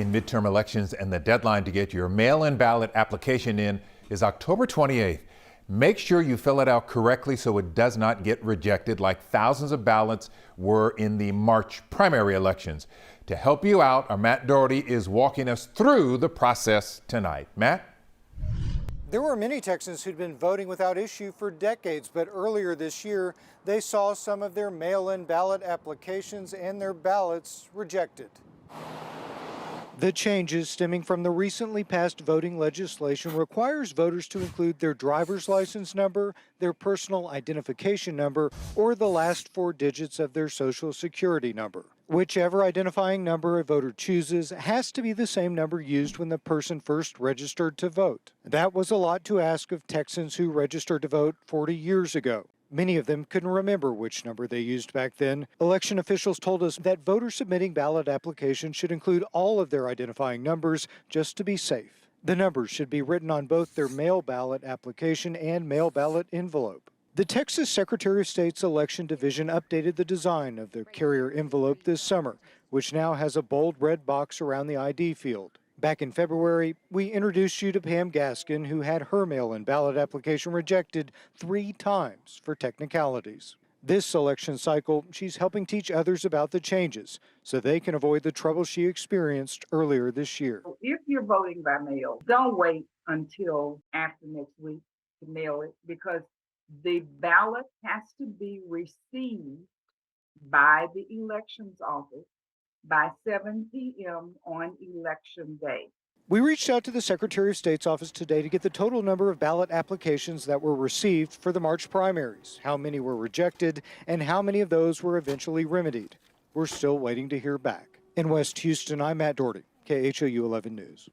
Midterm elections, and the deadline to get your mail-in ballot application in is October 28th. Make sure you fill it out correctly so it does not get rejected like thousands of ballots were in the March primary elections. To help you out, our Matt Doherty is walking us through the process tonight. Matt? There were many Texans who'd been voting without issue for decades, but earlier this year, they saw some of their mail-in ballot applications and their ballots rejected. The changes stemming from the recently passed voting legislation requires voters to include their driver's license number, their personal identification number, or the last 4 digits of their social security number. Whichever identifying number a voter chooses has to be the same number used when the person first registered to vote. That was a lot to ask of Texans who registered to vote 40 years ago. Many of them couldn't remember which number they used back then. Election officials told us that voters submitting ballot applications should include all of their identifying numbers just to be safe. The numbers should be written on both their mail ballot application and mail ballot envelope. The Texas Secretary of State's Election Division updated the design of the carrier envelope this summer, which now has a bold red box around the ID field. Back in February, we introduced you to Pam Gaskin, who had her mail-in ballot application rejected 3 times for technicalities. This election cycle, she's helping teach others about the changes so they can avoid the trouble she experienced earlier this year. If you're voting by mail, don't wait until after next week to mail it, because the ballot has to be received by the elections office by 7 p.m. on election day. We reached out to the Secretary of State's office today to get the total number of ballot applications that were received for the March primaries, how many were rejected, and how many of those were eventually remedied. We're still waiting to hear back. In West Houston, I'm Matt Doherty, KHOU 11 News.